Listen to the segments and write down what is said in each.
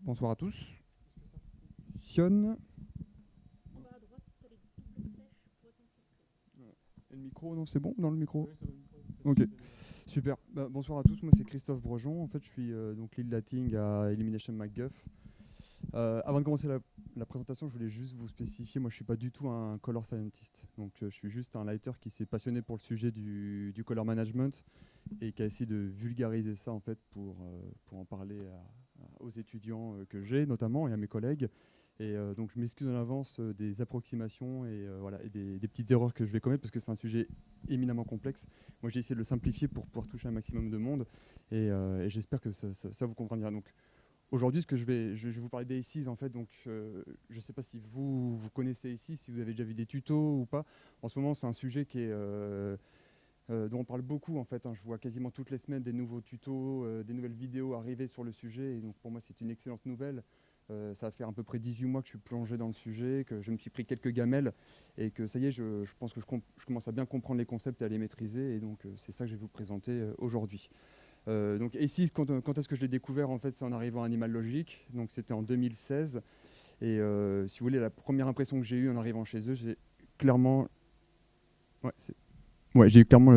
Bonsoir à tous. Sion. En bas à droite, tu as les doubles flèches pour éteindre ton screen. Et le micro, non, c'est bon dans le micro? Oui, ça va, Nicolas. Ok, super. Bonsoir à tous, moi c'est Christophe Brejon. En fait, je suis donc lead lighting à Illumination MacGuff. Avant de commencer la présentation, je voulais juste vous spécifier, moi je suis pas du tout un color scientist. Donc je suis juste un lighter qui s'est passionné pour le sujet du color management et qui a essayé de vulgariser ça en fait pour en parler aux étudiants que j'ai notamment et à mes collègues. Et donc je m'excuse en avance des approximations et, voilà, et des petites erreurs que je vais commettre parce que c'est un sujet éminemment complexe. Moi j'ai essayé de le simplifier pour pouvoir toucher un maximum de monde et j'espère que ça vous comprendra. Donc aujourd'hui, je vais vous parler des ACES en fait. Donc je ne sais pas si vous connaissez ACES, si vous avez déjà vu des tutos ou pas. En ce moment c'est un sujet qui est dont on parle beaucoup en fait, hein. Je vois quasiment toutes les semaines des nouveaux tutos, des nouvelles vidéos arriver sur le sujet et donc pour moi c'est une excellente nouvelle. Ça va faire à peu près 18 mois que je suis plongé dans le sujet, que je me suis pris quelques gamelles et que ça y est, je pense que je commence à bien comprendre les concepts et à les maîtriser et donc c'est ça que je vais vous présenter aujourd'hui. Donc ACES, quand est-ce que je l'ai découvert en fait, c'est en arrivant à Animal Logic, donc c'était en 2016 et si vous voulez la première impression que j'ai eue en arrivant chez eux, j'ai clairement... Ouais, j'ai eu clairement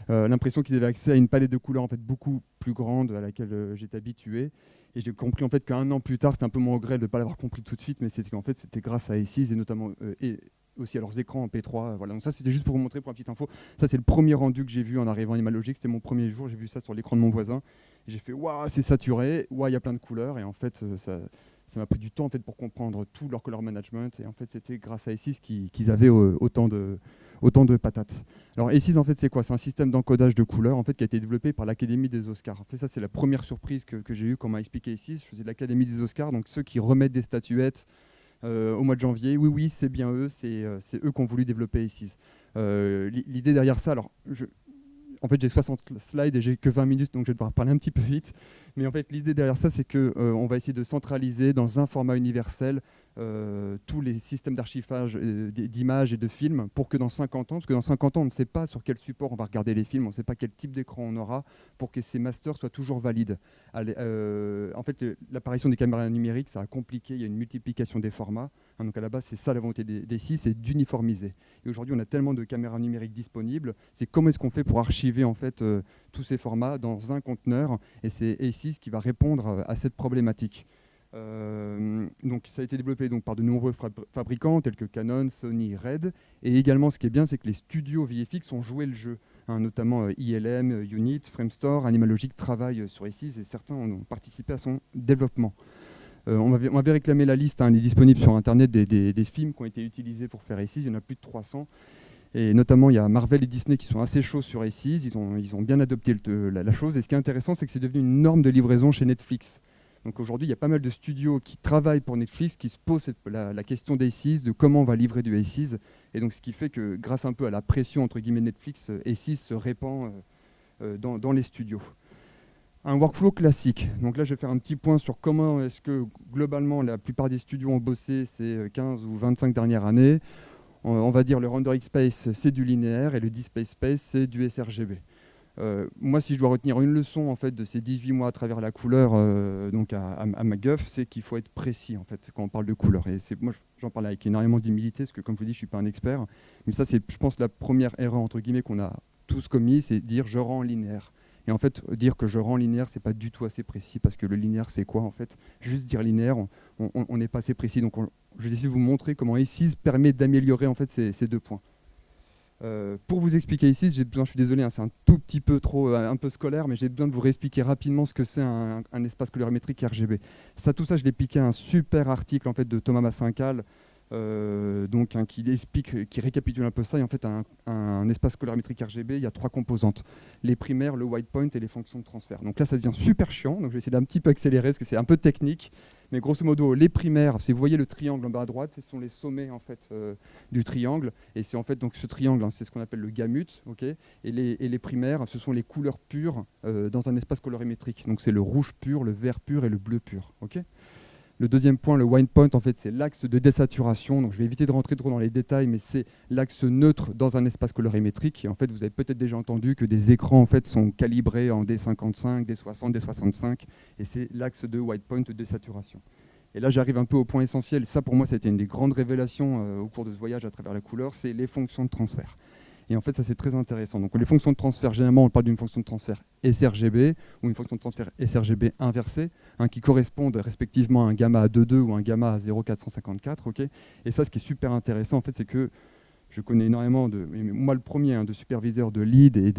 l'impression qu'ils avaient accès à une palette de couleurs en fait beaucoup plus grande à laquelle j'étais habitué. Et j'ai compris en fait qu'un an plus tard, c'était un peu mon regret de ne pas l'avoir compris tout de suite, mais c'était qu'en fait c'était grâce à ACES et notamment et aussi à leurs écrans en P3. Voilà. Donc ça c'était juste pour vous montrer pour la petite info. Ça c'est le premier rendu que j'ai vu en arrivant à Animal Logic. C'était mon premier jour, j'ai vu ça sur l'écran de mon voisin. Et j'ai fait waouh, c'est saturé, waouh, il y a plein de couleurs. Et en fait ça m'a pris du temps en fait pour comprendre tout leur color management. Et en fait c'était grâce à ACES qu'ils avaient autant de patates. Alors ACES, en fait, c'est quoi? C'est un système d'encodage de couleurs en fait, qui a été développé par l'Académie des Oscars. En fait, ça, c'est la première surprise que j'ai eue quand on m'a expliqué ACES. Je faisais l'Académie des Oscars, donc ceux qui remettent des statuettes au mois de janvier. Oui, oui, c'est bien eux, c'est eux qui ont voulu développer ACES. L'idée derrière ça, alors, en fait, j'ai 60 slides et j'ai que 20 minutes, donc je vais devoir parler un petit peu vite. Mais en fait, l'idée derrière ça, c'est qu'on va essayer de centraliser dans un format universel tous les systèmes d'archivage d'images et de films pour que dans 50 ans, parce que dans 50 ans, on ne sait pas sur quel support on va regarder les films, on ne sait pas quel type d'écran on aura, pour que ces masters soient toujours valides. En fait, l'apparition des caméras numériques, ça a compliqué, il y a une multiplication des formats. Hein, donc à la base, c'est ça la volonté des SIS, c'est d'uniformiser. Et aujourd'hui, on a tellement de caméras numériques disponibles, c'est comment est-ce qu'on fait pour archiver en fait, tous ces formats dans un conteneur, et c'est ACES qui va répondre à cette problématique. Donc ça a été développé donc, par de nombreux fabricants tels que Canon, Sony, Red. Et également, ce qui est bien, c'est que les studios VFX ont joué le jeu. Hein, notamment ILM, Unit, Framestore, Animal Logic travaillent sur ACES et certains ont participé à son développement. On m'avait réclamé la liste, hein, elle est disponible sur Internet, des films qui ont été utilisés pour faire ACES. Il y en a plus de 300. Et notamment, il y a Marvel et Disney qui sont assez chauds sur ACES. Ils ont bien adopté la chose. Et ce qui est intéressant, c'est que c'est devenu une norme de livraison chez Netflix. Donc aujourd'hui, il y a pas mal de studios qui travaillent pour Netflix, qui se posent la question d'ACES, de comment on va livrer du ACES. Et donc ce qui fait que grâce un peu à la pression entre guillemets Netflix, ACES se répand dans les studios. Un workflow classique. Donc là, je vais faire un petit point sur comment est-ce que globalement la plupart des studios ont bossé ces 15 ou 25 dernières années. On va dire le rendering space, c'est du linéaire et le display space, c'est du sRGB. Moi, si je dois retenir une leçon en fait, de ces 18 mois à travers la couleur donc à MacGuff, c'est qu'il faut être précis en fait, quand on parle de couleur. Et moi, j'en parle avec énormément d'humilité, parce que comme je vous dis, je ne suis pas un expert. Mais ça, c'est, je pense, la première erreur entre guillemets qu'on a tous commis, c'est dire je rends linéaire. Et en fait, dire que je rends linéaire, c'est pas du tout assez précis, parce que le linéaire, c'est quoi en fait? Juste dire linéaire, on n'est pas assez précis. Donc, je vais essayer de vous montrer comment ACES permet d'améliorer en fait ces deux points. Pour vous expliquer ici, j'ai besoin, je suis désolé, hein, c'est un tout petit peu trop, un peu scolaire, mais j'ai besoin de vous réexpliquer rapidement ce que c'est un espace colorimétrique RGB. Tout ça, je l'ai piqué à un super article en fait, de Thomas Massincal, qui explique, qui récapitule un peu ça. Et en fait, un espace colorimétrique RGB, il y a 3 composantes: les primaires, le white point et les fonctions de transfert. Donc là, ça devient super chiant. Donc je vais essayer d'un petit peu accélérer parce que c'est un peu technique. Mais grosso modo, les primaires, vous voyez le triangle en bas à droite, ce sont les sommets en fait, du triangle. Et c'est en fait donc ce triangle, hein, c'est ce qu'on appelle le gamut. Okay, et les primaires, ce sont les couleurs pures dans un espace colorimétrique. Donc c'est le rouge pur, le vert pur et le bleu pur. Okay. Le deuxième point, le wine point, en fait, c'est l'axe de désaturation. Donc, je vais éviter de rentrer trop dans les détails, mais c'est l'axe neutre dans un espace colorimétrique. Et en fait, vous avez peut-être déjà entendu que des écrans en fait, sont calibrés en D55, D60, D65. Et c'est l'axe de white point de désaturation. Et là, j'arrive un peu au point essentiel. Ça, pour moi, ça a été une des grandes révélations au cours de ce voyage à travers la couleur, c'est les fonctions de transfert. Et en fait, ça, c'est très intéressant. Donc, les fonctions de transfert, généralement, on parle d'une fonction de transfert sRGB ou une fonction de transfert sRGB inversée, qui correspondent respectivement à un gamma à 2,2 ou un gamma à 0,454. Okay, et ça, ce qui est super intéressant, en fait, c'est que je connais énormément, moi le premier, de superviseurs de lead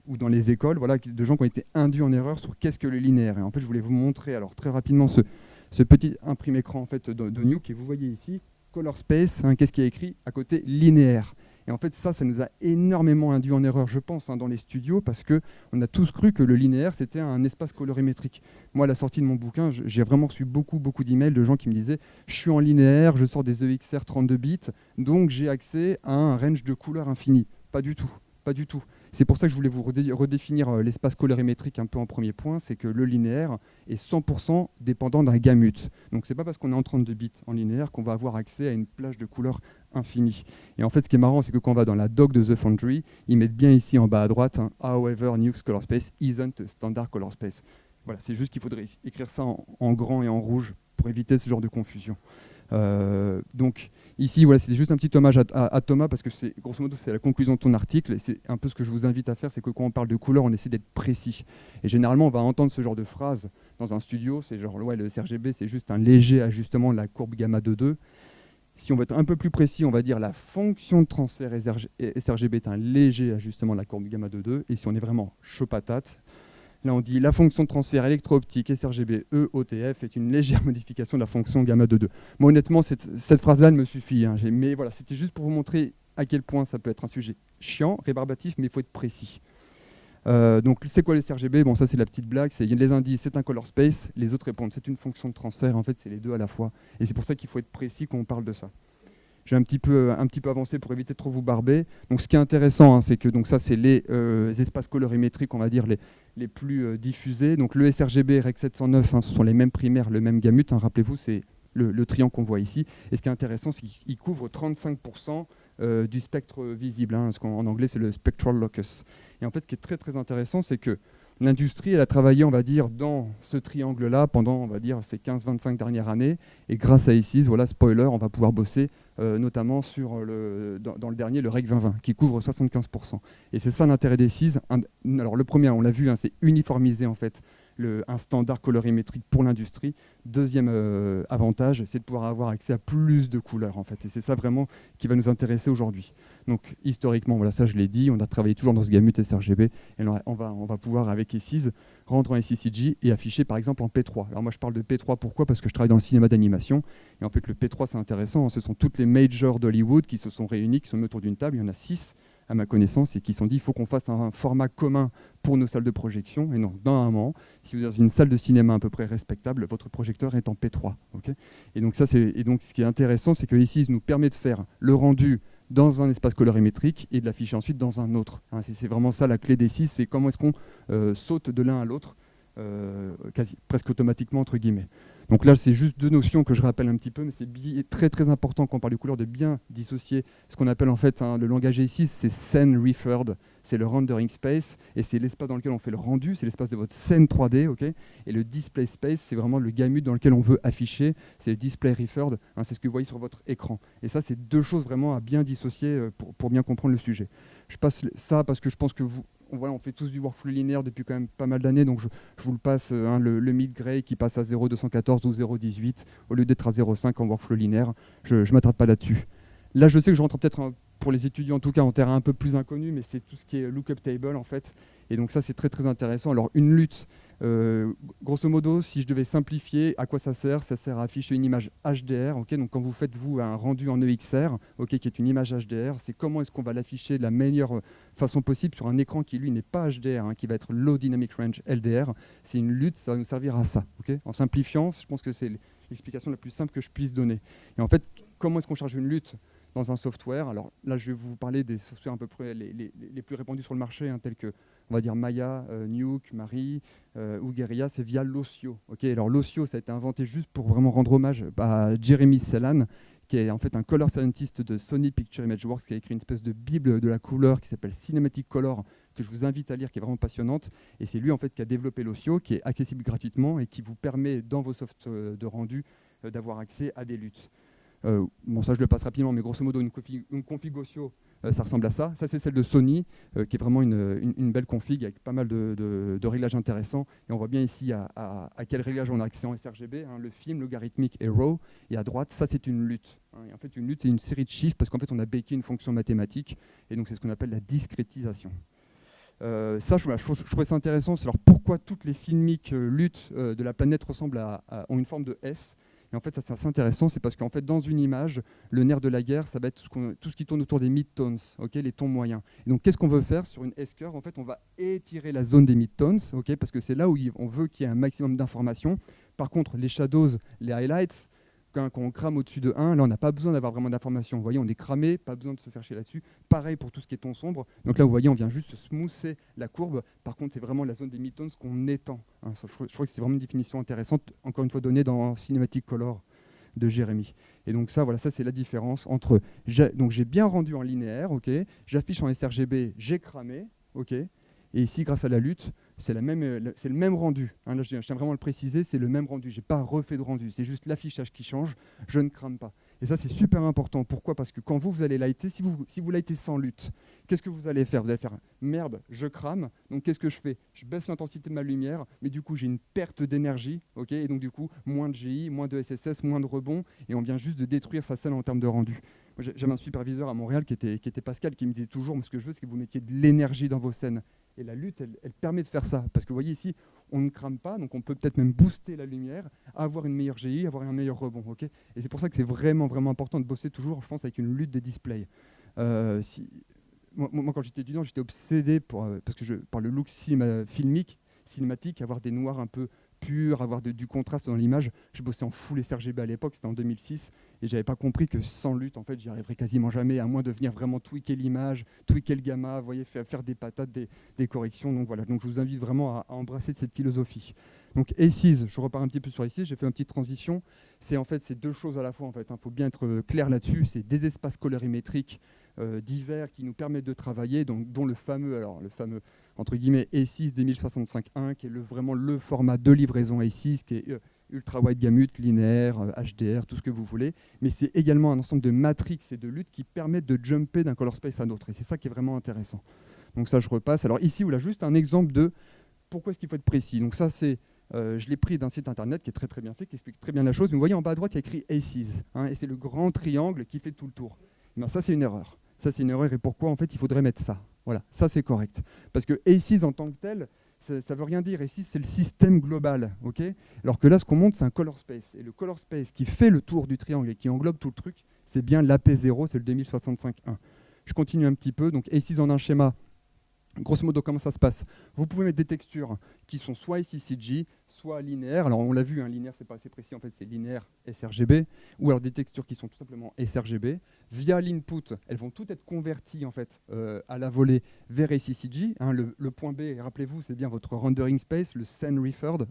ou dans les écoles, voilà, de gens qui ont été induits en erreur sur qu'est-ce que le linéaire. Et en fait, je voulais vous montrer alors très rapidement ce petit imprime écran en fait, de Nuke, et vous voyez ici, color space, qu'est-ce qui est écrit à côté linéaire. Et en fait, ça nous a énormément induit en erreur, je pense, dans les studios, parce qu'on a tous cru que le linéaire, c'était un espace colorimétrique. Moi, à la sortie de mon bouquin, j'ai vraiment reçu beaucoup d'emails de gens qui me disaient « Je suis en linéaire, je sors des EXR 32 bits, donc j'ai accès à un range de couleurs infini. » Pas du tout, pas du tout. C'est pour ça que je voulais vous redéfinir l'espace colorimétrique un peu en premier point, c'est que le linéaire est 100% dépendant d'un gamut. Donc, ce n'est pas parce qu'on est en 32 bits en linéaire qu'on va avoir accès à une plage de couleurs infini. Et en fait, ce qui est marrant, c'est que quand on va dans la doc de The Foundry, ils mettent bien ici en bas à droite, however, Nuke's color space isn't a standard color space. Voilà, c'est juste qu'il faudrait écrire ça en grand et en rouge pour éviter ce genre de confusion. Donc ici, voilà, c'est juste un petit hommage à Thomas, parce que c'est grosso modo c'est la conclusion de ton article, et c'est un peu ce que je vous invite à faire, c'est que quand on parle de couleur, on essaie d'être précis. Et généralement, on va entendre ce genre de phrase dans un studio, c'est genre ouais, le sRGB, c'est juste un léger ajustement de la courbe gamma de 2. Si on veut être un peu plus précis, on va dire la fonction de transfert sRGB est un léger ajustement de la courbe gamma de 2. Et si on est vraiment chaud patate, là on dit la fonction de transfert électro-optique sRGB EOTF est une légère modification de la fonction gamma de 2. Moi honnêtement, cette phrase-là, elle me suffit. Mais voilà, c'était juste pour vous montrer à quel point ça peut être un sujet chiant, rébarbatif, mais il faut être précis. Donc c'est quoi le sRGB? Bon, ça c'est la petite blague, les indices, c'est un color space, les autres répondent, c'est une fonction de transfert, en fait c'est les deux à la fois. Et c'est pour ça qu'il faut être précis quand on parle de ça. J'ai un petit peu avancé pour éviter de trop vous barber. Donc ce qui est intéressant, c'est que donc ça c'est les espaces colorimétriques, on va dire les plus diffusés. Donc le sRGB Rec 709, ce sont les mêmes primaires, le même gamut, rappelez-vous, c'est le triangle qu'on voit ici. Et ce qui est intéressant, c'est qu'il couvre 35% du spectre visible, ce qu'en anglais c'est le spectral locus. Et en fait, ce qui est très très intéressant, c'est que l'industrie, elle a travaillé, on va dire, dans ce triangle-là pendant, on va dire, ces 15-25 dernières années. Et grâce à ICIS, voilà, spoiler, on va pouvoir bosser notamment sur dans le dernier, le Rec 2020, qui couvre 75%. Et c'est ça l'intérêt des ICIS. Alors le premier, on l'a vu, c'est uniformiser en fait un standard colorimétrique pour l'industrie. Deuxième avantage, c'est de pouvoir avoir accès à plus de couleurs en fait. Et c'est ça vraiment qui va nous intéresser aujourd'hui. Donc historiquement, voilà, ça je l'ai dit, on a travaillé toujours dans ce gamut sRGB, et on va pouvoir avec ICIS rendre en SCCG et afficher par exemple en P3. Alors moi je parle de P3, pourquoi? Parce que je travaille dans le cinéma d'animation, et en fait le P3 c'est intéressant, ce sont toutes les majors d'Hollywood qui se sont réunis, qui sont mis autour d'une table, il y en a 6 à ma connaissance, et qui se sont dit il faut qu'on fasse un format commun pour nos salles de projection. Et donc, dans un moment, si vous êtes dans une salle de cinéma à peu près respectable, votre projecteur est en P3. Okay, et donc, ce qui est intéressant, c'est que ici, il nous permet de faire le rendu dans un espace colorimétrique et de l'afficher ensuite dans un autre. C'est vraiment ça la clé des 6, c'est comment est-ce qu'on saute de l'un à l'autre, presque automatiquement, entre guillemets. Donc là, c'est juste deux notions que je rappelle un petit peu, mais c'est très très important quand on parle de couleurs de bien dissocier ce qu'on appelle en fait le langage ici, c'est scene referred, c'est le rendering space, et c'est l'espace dans lequel on fait le rendu, c'est l'espace de votre scène 3D, okay, et le display space, c'est vraiment le gamut dans lequel on veut afficher, c'est le display referred, c'est ce que vous voyez sur votre écran. Et ça, c'est deux choses vraiment à bien dissocier pour bien comprendre le sujet. Je passe ça parce que je pense que on fait tous du workflow linéaire depuis quand même pas mal d'années, donc je vous le passe, le mid-gray qui passe à 0,214 ou 0,18 au lieu d'être à 0,5 en workflow linéaire. Je ne m'attarde pas là-dessus. Là, je sais que je rentre peut-être pour les étudiants en tout cas en terrain un peu plus inconnu, mais c'est tout ce qui est lookup table en fait. Et donc ça, c'est très très intéressant. Alors une lutte, grosso modo, si je devais simplifier, à quoi ça sert? Ça sert à afficher une image HDR. Okay, donc quand vous faites vous un rendu en EXR, okay, qui est une image HDR, c'est comment est-ce qu'on va l'afficher de la meilleure façon possible sur un écran qui lui n'est pas HDR, qui va être Low Dynamic Range LDR. C'est une lutte, ça va nous servir à ça. Okay, en simplifiant, je pense que c'est l'explication la plus simple que je puisse donner. Et en fait, comment est-ce qu'on charge une lutte? dans un software. Alors là, je vais vous parler des softwares à peu près les plus répandus sur le marché, hein, tels que, on va dire, Maya, Nuke, Mari ou Guerilla. C'est via l'Ossio. Alors l'Ossio, ça a été inventé juste pour vraiment rendre hommage à Jeremy Sellan, qui est en fait un color scientist de Sony Picture Imageworks, qui a écrit une espèce de bible de la couleur qui s'appelle Cinematic Color, que je vous invite à lire, qui est vraiment passionnante. Et c'est lui en fait qui a développé l'Ossio, qui est accessible gratuitement et qui vous permet dans vos softs de rendu d'avoir accès à des luttes. Bon, ça je le passe rapidement, mais grosso modo une config Ossio, ça ressemble à ça. Ça c'est celle de Sony, qui est vraiment une belle config avec pas mal de réglages intéressants. Et on voit bien ici à quel réglage on a accès en sRGB, hein, le film, logarithmique et RAW. Et à droite, ça c'est une lutte. Hein. Et en fait, une lutte, c'est une série de chiffres parce qu'en fait, on a backé une fonction mathématique. Et donc, c'est ce qu'on appelle la discrétisation. Ça, je trouvais ça intéressant. Alors, pourquoi toutes les filmiques luttes de la planète ont une forme de S? Et en fait, ça c'est assez intéressant, c'est parce qu'en fait, dans une image, le nerf de la guerre, ça va être tout ce qui tourne autour des midtones, les tons moyens. Et donc, qu'est-ce qu'on veut faire sur une S-curve? En fait, on va étirer la zone des midtones, parce que c'est là où on veut qu'il y ait un maximum d'informations. Par contre, les shadows, les highlights, quand on crame au-dessus de 1, là, on n'a pas besoin d'avoir vraiment d'informations. Vous voyez, on est cramé, pas besoin de se faire chier là-dessus. Pareil pour tout ce qui est ton sombre. Donc là, vous voyez, on vient juste smoother la courbe. Par contre, c'est vraiment la zone des midtones qu'on étend. Hein, je crois que c'est vraiment une définition intéressante, encore une fois donnée dans Cinematic Color de Jérémy. Et donc ça, voilà, ça c'est la différence entre... Donc j'ai bien rendu en linéaire, j'affiche en sRGB, j'ai cramé, et ici, grâce à la lutte, c'est le même rendu. Hein, là, je tiens vraiment à le préciser, c'est le même rendu. Je n'ai pas refait de rendu, c'est juste l'affichage qui change, je ne crame pas. Et ça, c'est super important. Pourquoi? Parce que quand vous allez lighter, si vous lightez sans lutte, qu'est-ce que vous allez faire? Vous allez faire merde, je crame. Donc qu'est-ce que je fais? Je baisse l'intensité de ma lumière, mais du coup, j'ai une perte d'énergie. Et donc du coup, moins de GI, moins de SSS, moins de rebond, et on vient juste de détruire sa scène en termes de rendu. J'avais un superviseur à Montréal qui était Pascal, qui me disait toujours, ce que je veux, c'est que vous mettiez de l'énergie dans vos scènes. Et la lutte, elle permet de faire ça. Parce que vous voyez ici, on ne crame pas, donc on peut peut-être même booster la lumière, avoir une meilleure GI, avoir un meilleur rebond. Et c'est pour ça que c'est vraiment, vraiment important de bosser toujours, je pense, avec une lutte de display. Moi, quand j'étais étudiant, j'étais obsédé par le look cinématique, avoir des noirs un peu purs, avoir du contraste dans l'image. Je bossais en full sRGB à l'époque, c'était en 2006, et j'avais pas compris que sans lutte, en fait, j'y arriverais quasiment jamais, à moins de venir vraiment tweaker l'image, tweaker le gamma, vous voyez, faire des patates, des corrections. Donc voilà, donc je vous invite vraiment à embrasser cette philosophie. Donc ACES, je repars un petit peu sur ACES, j'ai fait une petite transition. C'est deux choses à la fois, en fait. Faut bien être clair là-dessus. C'est des espaces colorimétriques divers qui nous permettent de travailler, dont le fameux entre guillemets ACES 2065.1, qui est vraiment le format de livraison ACES, qui est ultra wide gamut, linéaire, HDR, tout ce que vous voulez. Mais c'est également un ensemble de matrix et de luttes qui permettent de jumper d'un color space à un autre. Et c'est ça qui est vraiment intéressant. Donc ça, je repasse. Alors ici, voilà juste un exemple de pourquoi est-ce qu'il faut être précis. Donc ça, je l'ai pris d'un site internet qui est très très bien fait, qui explique très bien la chose. Mais vous voyez en bas à droite, il y a écrit ACES, et c'est le grand triangle qui fait tout le tour. Mais ça, c'est une erreur. Ça, c'est une erreur. Et pourquoi, en fait, il faudrait mettre ça? Voilà, ça, c'est correct. Parce que ACES en tant que tel, ça ne veut rien dire. ACES, c'est le système global. Alors que là, ce qu'on montre, c'est un color space. Et le color space qui fait le tour du triangle et qui englobe tout le truc, c'est bien l'AP0, c'est le 2065.1. Je continue un petit peu. Donc, ACES en un schéma. Grosso modo, comment ça se passe? Vous pouvez mettre des textures qui sont soit SCCG, soit linéaires. Alors on l'a vu, linéaire, c'est pas assez précis, en fait c'est linéaire sRGB, ou alors des textures qui sont tout simplement sRGB. Via l'input, elles vont toutes être converties en fait à la volée vers SCCG. Le point B, rappelez-vous, c'est bien votre rendering space, le scene referred,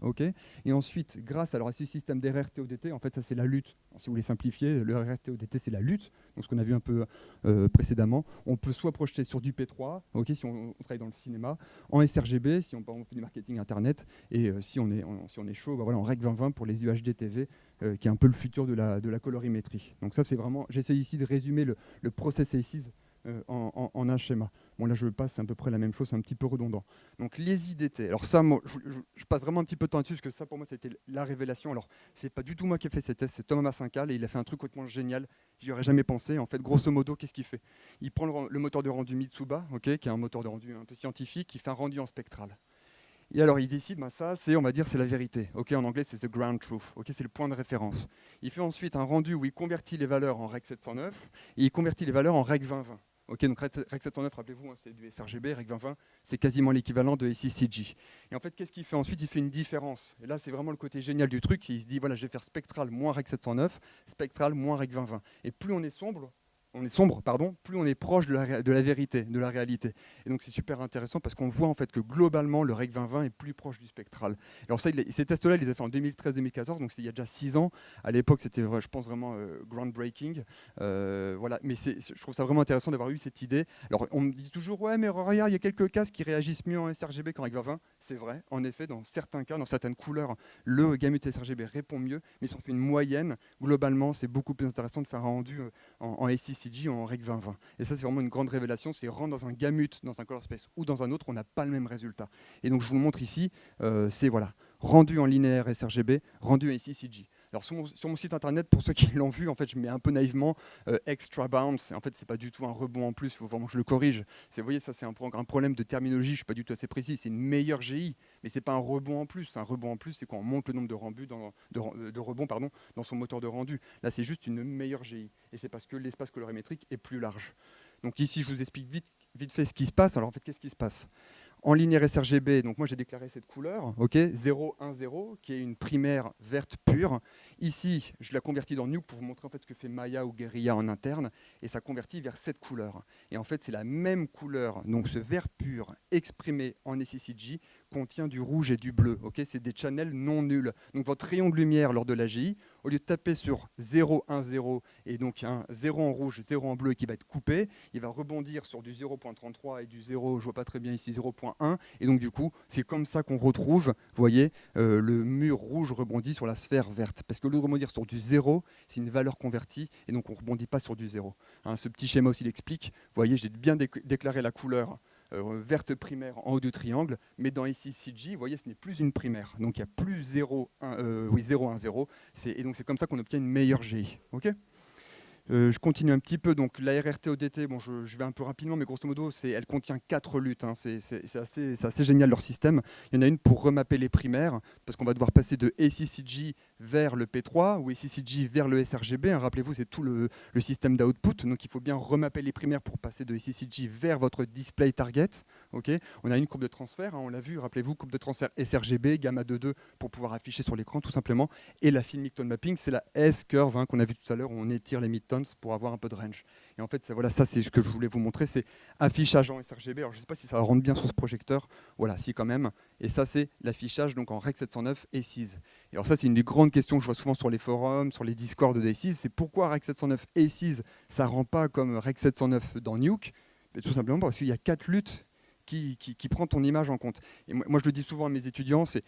Et ensuite, grâce à ce système d'RRTODT, en fait ça c'est la lutte. Alors, si vous voulez simplifier, le RRTODT c'est la lutte, donc ce qu'on a vu un peu précédemment. On peut soit projeter sur du P3, si on travaille dans le cinéma, en sRGB, si on fait du marketing internet, et si on est chaud, en Rec 2020 pour les UHD TV, qui est un peu le futur de la colorimétrie. Donc ça, c'est vraiment, j'essaie ici de résumer le process ACES en un schéma. Bon, là, je passe, c'est à peu près la même chose, c'est un petit peu redondant. Donc, les IDT. Alors ça, moi, je passe vraiment un petit peu de temps dessus, parce que ça, pour moi, ça a été la révélation. Alors, c'est pas du tout moi qui ai fait ces tests, c'est Thomas Massincal, et il a fait un truc complètement génial. J'y aurais jamais pensé. En fait, grosso modo, qu'est-ce qu'il fait? Il prend le moteur de rendu Mitsuba, qui est un moteur de rendu un peu scientifique, qui fait un rendu en spectral. Et alors, il décide, ça, c'est, on va dire, c'est la vérité. En anglais, c'est the ground truth. C'est le point de référence. Il fait ensuite un rendu où il convertit les valeurs en Rec 709 et il convertit les valeurs en Rec 2020. Donc Rec 709, rappelez-vous, c'est du sRGB. Rec 2020, c'est quasiment l'équivalent de SCCG. Et en fait, qu'est-ce qu'il fait ensuite? Il fait une différence. Et là, c'est vraiment le côté génial du truc. Il se dit, voilà, je vais faire spectral moins Rec 709, spectral moins Rec 2020. Et plus on est sombre, sombre, pardon, plus on est proche de la vérité, de la réalité. Et donc c'est super intéressant parce qu'on voit en fait que globalement le REC 2020 est plus proche du spectral. Alors ça, ces tests-là, ils les a fait en 2013-2014, donc c'est il y a déjà 6 ans. À l'époque, c'était, je pense, vraiment groundbreaking. Voilà. Mais je trouve ça vraiment intéressant d'avoir eu cette idée. Alors on me dit toujours, ouais, mais regarde, il y a quelques casques qui réagissent mieux en sRGB qu'en REC 2020. C'est vrai, en effet, dans certains cas, dans certaines couleurs, le gamut sRGB répond mieux, mais si on fait une moyenne, globalement, c'est beaucoup plus intéressant de faire un rendu en ACCG ou en REC 2020. Et ça, c'est vraiment une grande révélation, c'est rendre dans un gamut, dans un color space ou dans un autre, on n'a pas le même résultat. Et donc, je vous le montre ici, c'est voilà, rendu en linéaire sRGB, rendu en ACCG. Alors sur mon site internet, pour ceux qui l'ont vu, en fait, je mets un peu naïvement extra bounce. En fait, c'est pas du tout un rebond en plus. Il faut vraiment que je le corrige. Vous voyez, ça c'est un problème de terminologie. Je suis pas du tout assez précis. C'est une meilleure GI, mais c'est pas un rebond en plus. Un rebond en plus, c'est quand on monte le nombre de rebonds dans son moteur de rendu. Là, c'est juste une meilleure GI, et c'est parce que l'espace colorimétrique est plus large. Donc ici, je vous explique vite fait ce qui se passe. Alors en fait, qu'est-ce qui se passe ? En linéaire sRGB, donc moi j'ai déclaré cette couleur, ok, 0, 1, 0, qui est une primaire verte pure. Ici, je la convertis dans Nuke pour vous montrer en fait ce que fait Maya ou Guerilla en interne, et ça convertit vers cette couleur. Et en fait, c'est la même couleur, donc ce vert pur exprimé en SCCG contient du rouge et du bleu. Ok, c'est des channels non nuls. Donc votre rayon de lumière lors de la GI, au lieu de taper sur 0, 1, 0, et donc un 0 en rouge, 0 en bleu qui va être coupé, il va rebondir sur du 0.33 et du 0, je vois pas très bien ici, 0.1. Et donc du coup, c'est comme ça qu'on retrouve, vous voyez, le mur rouge rebondit sur la sphère verte. Parce que le rebondir sur du 0, c'est une valeur convertie, et donc on ne rebondit pas sur du 0. Hein, ce petit schéma aussi l'explique. Vous voyez, j'ai bien déclaré la couleur verte primaire en haut du triangle, mais dans SCCG, vous voyez, ce n'est plus une primaire. Donc il n'y a plus 0, 1, 0, 1, 0. Et donc c'est comme ça qu'on obtient une meilleure GI. Ok ? Je continue un petit peu. Donc la RRT-ODT, bon, je vais un peu rapidement, mais grosso modo, elle contient 4 luttes. Hein. C'est assez génial leur système. Il y en a une pour remapper les primaires, parce qu'on va devoir passer de ACCG vers le P3 ou ACCG vers le sRGB. Hein. Rappelez-vous, c'est tout le système d'output. Donc il faut bien remapper les primaires pour passer de ACCG vers votre display target. Okay, on a une courbe de transfert, hein, on l'a vu, rappelez-vous, courbe de transfert sRGB, gamma 2.2 pour pouvoir afficher sur l'écran tout simplement. Et la filmic tone mapping, c'est la S-curve hein, qu'on a vu tout à l'heure, où on étire les midtones pour avoir un peu de range. Et en fait, voilà, ça c'est ce que je voulais vous montrer, c'est affichage en sRGB. Alors je ne sais pas si ça rentre bien sur ce projecteur, voilà, si quand même. Et ça c'est l'affichage donc en Rec 709 et 6. Et alors ça c'est une des grandes questions que je vois souvent sur les forums, sur les discords de D6, c'est pourquoi Rec 709 et 6 ça ne rend pas comme Rec 709 dans Nuke. Mais tout simplement parce qu'il y a 4 luttes qui prend ton image en compte. Et moi je le dis souvent à mes étudiants, c'est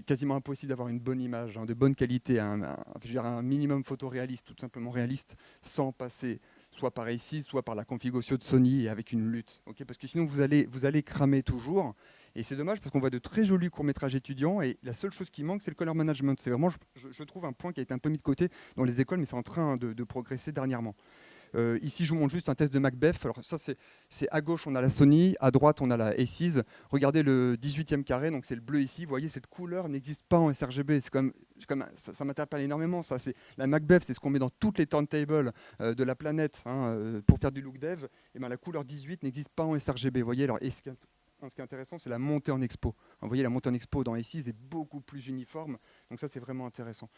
quasiment impossible d'avoir une bonne image, hein, de bonne qualité, un minimum photoréaliste, tout simplement réaliste, sans passer soit par ici, soit par la configuration de Sony et avec une lutte. Okay, parce que sinon vous allez cramer toujours. Et c'est dommage parce qu'on voit de très jolis courts-métrages étudiants et la seule chose qui manque, c'est le color management. C'est vraiment, je trouve, un point qui a été un peu mis de côté dans les écoles, mais c'est en train de progresser dernièrement. Ici, je vous montre juste un test de Macbeth. Alors ça, c'est à gauche, on a la Sony, à droite, on a la A6. Regardez le 18e carré, donc c'est le bleu ici. Vous voyez, cette couleur n'existe pas en sRGB. Ça m'interpelle énormément. Ça, la Macbeth, c'est ce qu'on met dans toutes les turntables de la planète hein, pour faire du look dev. Et ben, la couleur 18 n'existe pas en sRGB. Vous voyez, alors, ce qui est intéressant, c'est la montée en expo. Vous voyez, la montée en expo dans A6 est beaucoup plus uniforme. Donc ça, c'est vraiment intéressant.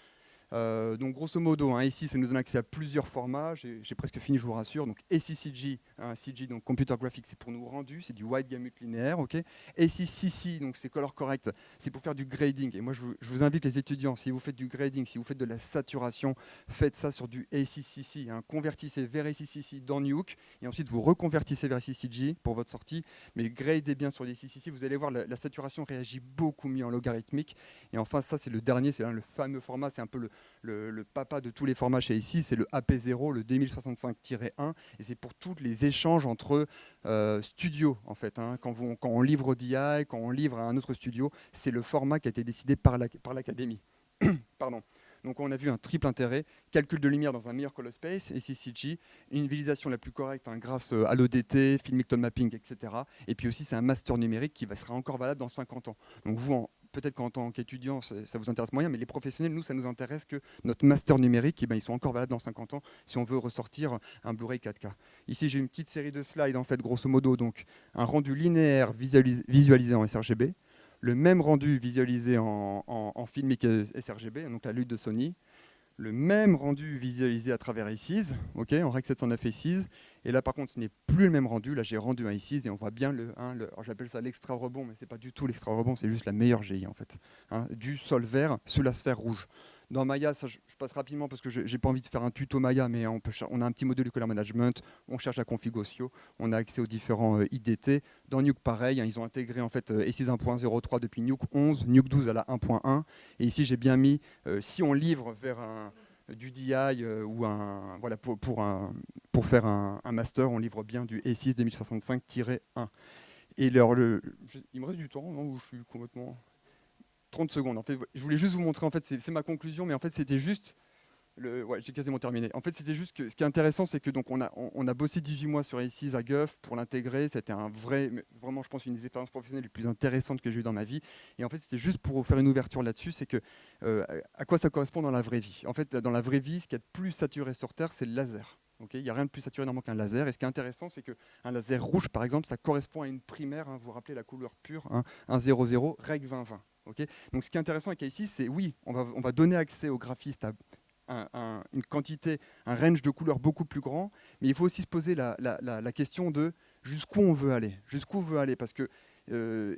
Donc grosso modo, hein, ici, ça nous donne accès à plusieurs formats. J'ai presque fini, je vous rassure. Donc ACCG, hein, CG, donc Computer Graphics, c'est pour nous rendu, c'est du white gamut linéaire, ok. ACCC, donc c'est color correct, c'est pour faire du grading. Et moi, je vous invite les étudiants, si vous faites du grading, si vous faites de la saturation, faites ça sur du ACCC. Hein, convertissez vers ACCC dans Nuke, et ensuite vous reconvertissez vers ACCG pour votre sortie. Mais gradez bien sur les ACCC, vous allez voir, la saturation réagit beaucoup mieux en logarithmique. Et enfin, ça, c'est le dernier, c'est le fameux format, c'est un peu le papa de tous les formats chez ici, c'est le AP0, le 2065-1, et c'est pour tous les échanges entre studios, en fait. Hein. Quand on livre au DI, quand on livre à un autre studio, c'est le format qui a été décidé par l'académie. Pardon. Donc on a vu un triple intérêt, calcul de lumière dans un meilleur color space, SCCG, une visualisation la plus correcte hein, grâce à l'ODT, filmic tone mapping, etc. Et puis aussi c'est un master numérique qui sera encore valable dans 50 ans. Donc vous, peut-être qu'en tant qu'étudiant, ça vous intéresse moyen, mais les professionnels, nous, ça nous intéresse que notre master numérique, ils sont encore valables dans 50 ans si on veut ressortir un Blu-ray 4K. Ici, j'ai une petite série de slides, en fait, grosso modo, donc un rendu linéaire visualisé en sRGB, le même rendu visualisé en filmic sRGB, donc la lutte de Sony, le même rendu visualisé à travers Aces, ok, en Rec 709 Aces. Et là, par contre, ce n'est plus le même rendu. Là, j'ai rendu un Aces et on voit bien alors j'appelle ça l'extra rebond, mais c'est pas du tout l'extra rebond, c'est juste la meilleure GI en fait. Du sol vert sous la sphère rouge. Dans Maya, ça, je passe rapidement parce que je n'ai pas envie de faire un tuto Maya, mais on a un petit module de color management, on cherche la config Osio, on a accès aux différents IDT. Dans Nuke, pareil, ils ont intégré en fait Aces 1.03 depuis Nuke 11, Nuke 12 à la 1.1. Et ici, j'ai bien mis, si on livre vers du DI ou voilà, pour faire un master, on livre bien du Aces 2065-1. Et il me reste du temps, non, où je suis complètement... 30 secondes. En fait, je voulais juste vous montrer, en fait, c'est ma conclusion, mais en fait, c'était juste... Ouais, j'ai quasiment terminé. En fait, c'était juste que ce qui est intéressant, c'est que donc on a bossé 18 mois sur Aces à Guff pour l'intégrer. C'était vraiment, je pense, une des expériences professionnelles les plus intéressantes que j'ai eues dans ma vie. Et en fait, c'était juste pour faire une ouverture là-dessus, c'est que à quoi ça correspond dans la vraie vie. En fait, dans la vraie vie, ce qui est le plus saturé sur Terre, c'est le laser. Il n'y a rien de plus saturé normalement qu'un laser. Et ce qui est intéressant, c'est qu'un laser rouge, par exemple, ça correspond à une primaire. Vous vous rappelez la couleur pure, 100, reg 2020. Donc, ce qui est intéressant avec Aces, c'est oui, on va donner accès aux graphistes à une quantité, un range de couleurs beaucoup plus grand, mais il faut aussi se poser la question de jusqu'où on veut aller, parce que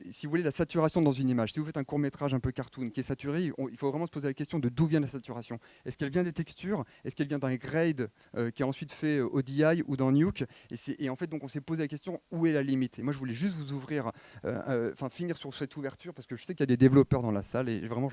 si vous voulez la saturation dans une image, si vous faites un court-métrage un peu cartoon qui est saturé, il faut vraiment se poser la question de d'où vient la saturation. Est-ce qu'elle vient des textures? Est-ce qu'elle vient d'un grade qui est ensuite fait au DI ou dans Nuke? Et en fait, donc, on s'est posé la question où est la limite. Et moi, je voulais juste vous ouvrir, finir sur cette ouverture, parce que je sais qu'il y a des développeurs dans la salle, et vraiment,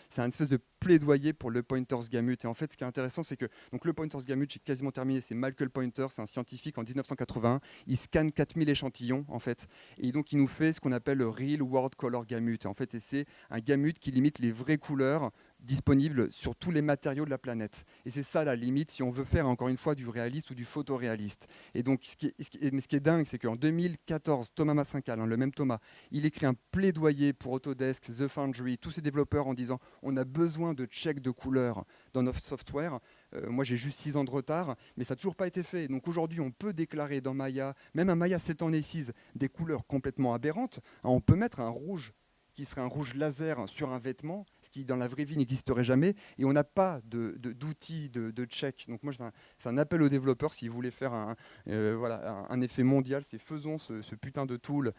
c'est un espèce de plaidoyer pour le Pointers Gamut. Et en fait, ce qui est intéressant, c'est que donc, le Pointers Gamut, j'ai quasiment terminé, c'est Michael Pointer, c'est un scientifique en 1981. Il scanne 4000 échantillons, en fait, et donc il nous fait ce qu'on appelle le Real World Color Gamut. Et en fait, c'est un gamut qui limite les vraies couleurs disponibles sur tous les matériaux de la planète. Et c'est ça la limite si on veut faire encore une fois du réaliste ou du photoréaliste. Et donc ce qui est dingue, c'est qu'en 2014, Thomas Massincal, le même Thomas, il écrit un plaidoyer pour Autodesk, The Foundry, tous ces développeurs en disant on a besoin de checks de couleurs dans notre software. Moi j'ai juste 6 ans de retard, mais ça n'a toujours pas été fait. Donc aujourd'hui on peut déclarer dans Maya, même un Maya 7 ans Aces, des couleurs complètement aberrantes. On peut mettre un rouge qui serait un rouge laser sur un vêtement, ce qui dans la vraie vie n'existerait jamais, et on n'a pas d'outils de check. Donc moi, c'est un appel aux développeurs, s'ils voulaient faire un effet mondial, c'est faisons ce putain de tool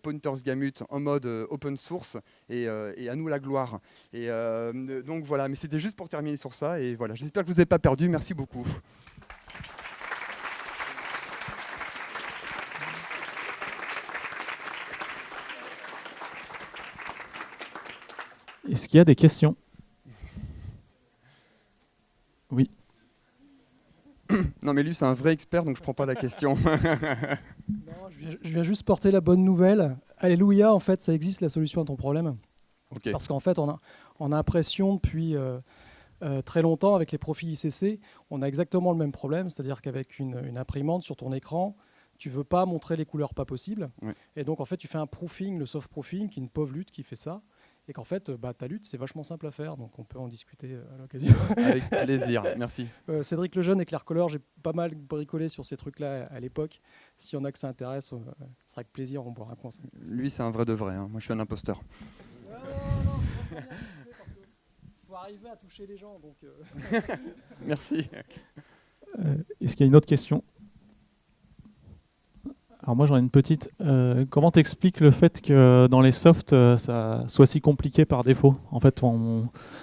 Pointers Gamut en mode open source, et à nous la gloire. Et donc voilà, mais c'était juste pour terminer sur ça, et voilà, j'espère que vous n'avez pas perdu, merci beaucoup. Est-ce qu'il y a des questions? Oui. Non mais lui c'est un vrai expert donc je prends pas la question. Non, je viens juste porter la bonne nouvelle. Alléluia, en fait ça existe la solution à ton problème. Okay. Parce qu'en fait on a l'impression depuis très longtemps avec les profils ICC, on a exactement le même problème, c'est-à-dire qu'avec une imprimante sur ton écran, tu veux pas montrer les couleurs pas possibles. Ouais. Et donc en fait tu fais un proofing, le soft proofing, qui est une pauvre lutte qui fait ça. Et qu'en fait, ta lutte, c'est vachement simple à faire, donc on peut en discuter à l'occasion. Avec plaisir, merci. Cédric Lejeune et Claire Colleur, j'ai pas mal bricolé sur ces trucs-là à l'époque. S'il y en a que ça intéresse, ce sera avec plaisir, on boira un coup ensemble. Lui, c'est un vrai de vrai, hein. Moi je suis un imposteur. Non, c'est pas bien parce qu'il faut arriver à toucher les gens. Donc Merci. Est-ce qu'il y a une autre question? Alors moi j'en ai une petite. Comment t'expliques le fait que dans les softs ça soit si compliqué par défaut? En fait,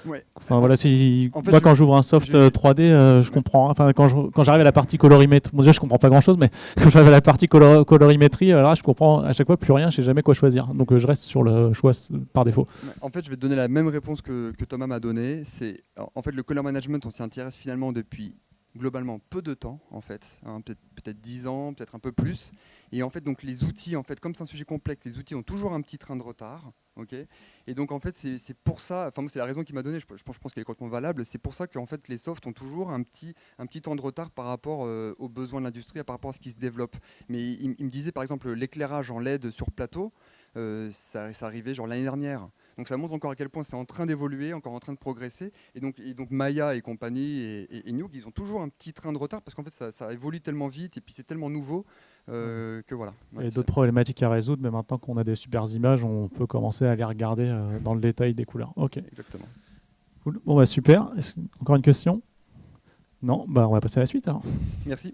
ouais. Voilà, en fait, moi quand j'ouvre un soft 3D, je comprends. Enfin, quand j'arrive à la partie colorimétrie, bon déjà je comprends pas grand chose, mais quand j'arrive à la partie colorimétrie, là je comprends à chaque fois plus rien, je sais jamais quoi choisir. Donc je reste sur le choix par défaut. En fait, je vais te donner la même réponse que Thomas m'a donnée. C'est en fait le color management, on s'y intéresse finalement depuis globalement peu de temps en fait, hein, peut-être 10 ans, peut-être un peu plus. Et en fait, donc les outils, en fait, comme c'est un sujet complexe, les outils ont toujours un petit train de retard. Okay, et donc en fait, c'est pour ça, enfin moi c'est la raison qu'il m'a donnée, je pense qu'elle est complètement valable, c'est pour ça qu'en fait les softs ont toujours un petit temps de retard par rapport aux besoins de l'industrie, par rapport à ce qui se développe. Mais il me disait par exemple l'éclairage en LED sur plateau, ça arrivait genre l'année dernière. Donc ça montre encore à quel point c'est en train d'évoluer, encore en train de progresser. Et donc Maya et compagnie et Nuke, ils ont toujours un petit train de retard parce qu'en fait ça évolue tellement vite et puis c'est tellement nouveau que voilà. Il y a d'autres problématiques à résoudre, mais maintenant qu'on a des super images, on peut commencer à les regarder dans le détail des couleurs. Ok. Exactement. Cool. Bon bah super. Encore une question? Non, bah on va passer à la suite alors. Merci.